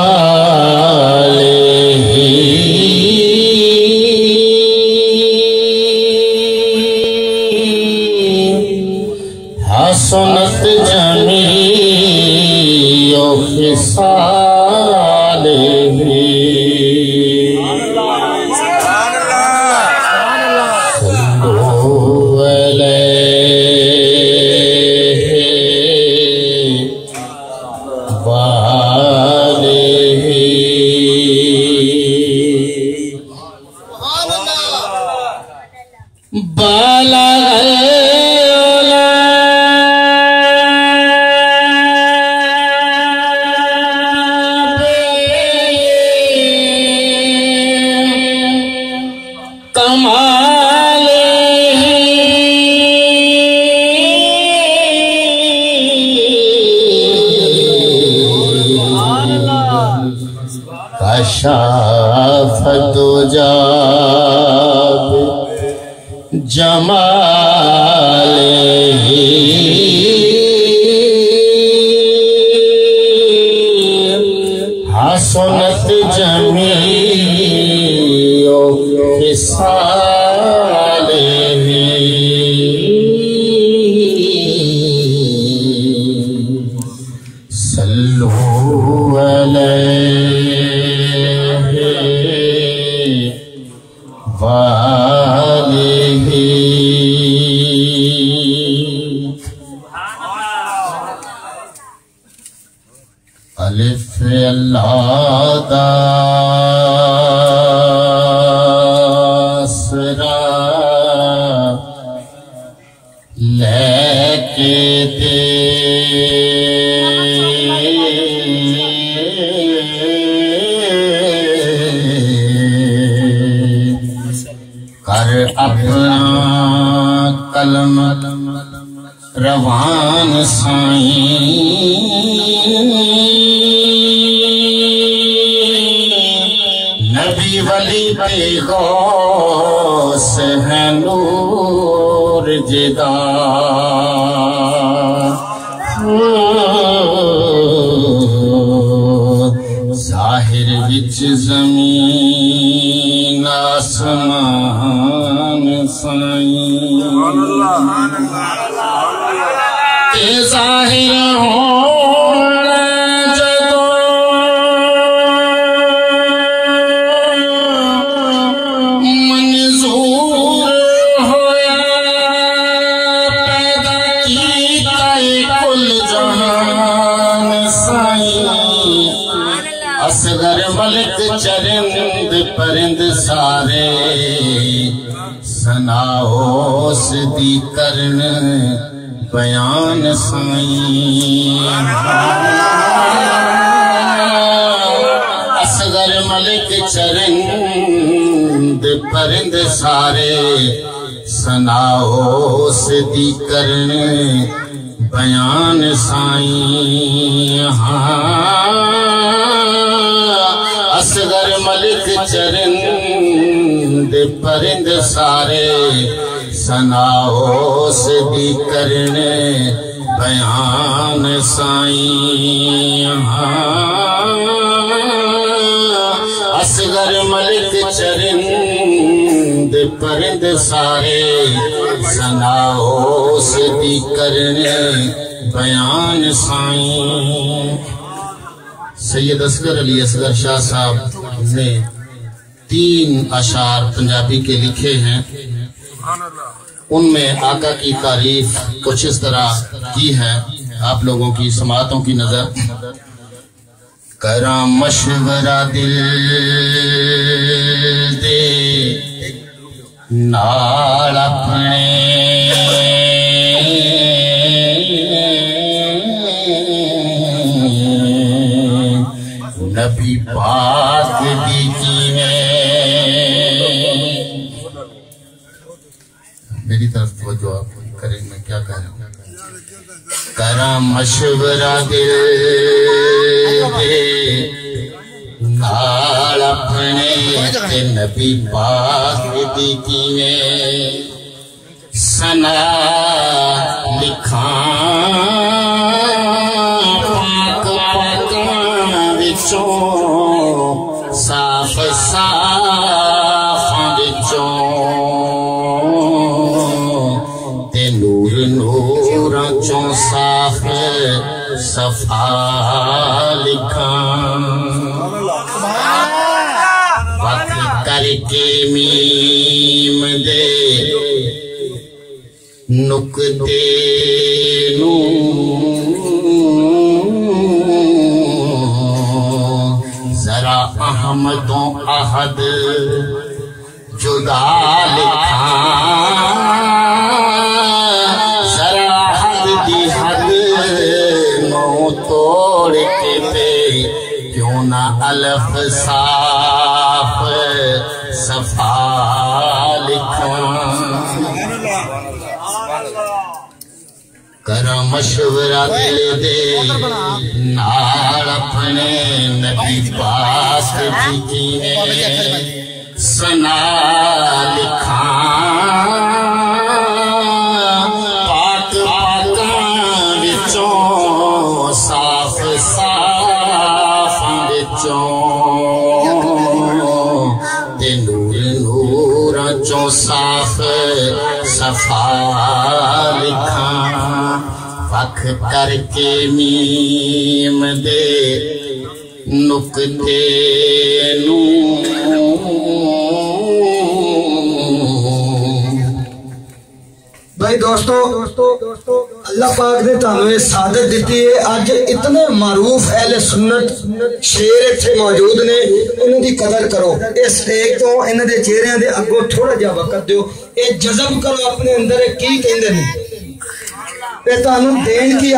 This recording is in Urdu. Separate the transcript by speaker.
Speaker 1: جمال ہی حسنت جمیع خصال ہی کشافت جاب جمال ہی حسنت جمیع خصال ہی صلو علیہ وآلہ الف اللہ دا سرا لے کے دے کر اپنا قلم روان سائیں نبی ولی پہ غوث ہے نور جدا ظاہر وچ زمین آسمان سائیں تے ظاہر ہونا جدو منظور ہویا پیدا کیتا کل جہان سائیں اصغر ملک چرند پرند سارے ثناؤس دی کرن بیان سائیں اصغر ملک چرند پرند سارے ثناؤس دی کرن بیان سائیں اصغر ملک چرند پرند سارے ثناؤس دی کرن بیان سائیں اصغر ملک چرند پرند سارے ثناؤس دی کرن بیان سائیں سید اصغر علی اصغر شاہ صاحب نے 3 اشعار پنجابی کے لکھے ہیں ان میں آقا کی تعریف کچھ اس طرح کی ہے آپ لوگوں کی سماعتوں کی نظر کراں مشورہ دل دے نال اپنے نبی پاک دی کیویں میری طرف توجہ آپ کریں میں کیا کہہ رہا ہوں کراں مشورہ دل دے نال اپنے تے نبی پاک دی کیویں ثنا لکھاں وچوں صاف صافاں وچوں تے نور نوراں چوں صاف صفا لکھاں وقت کر کے میم دے نکتے ذرا احمد و احد جدا لکھاں ذرا حد دی حد نو توڑ کے پہ کیوں نہ الف صاف صفا لکھاں کرا مشورہ دل دے نال اپنے نبی پاک جی نے سنا لکھاں پاک پاکاں وچوں صاف صافاں وچوں تے نور نوراں چوں صاف صفا لکھاں وکھ کر کے میم دے نکتے
Speaker 2: بھائی دوستو اللہ پاک نے تانوں یہ سعادت دیتی ہے آج اتنے معروف اہل سنت شیر اتھے موجود نے انہوں دی قدر کرو اس ایک تو انہوں دے چہرے دے اگوں تھوڑا جا وقت دیو اے جذب کرو اپنے اندر کی کہندے نہیں اے تانوں دین کی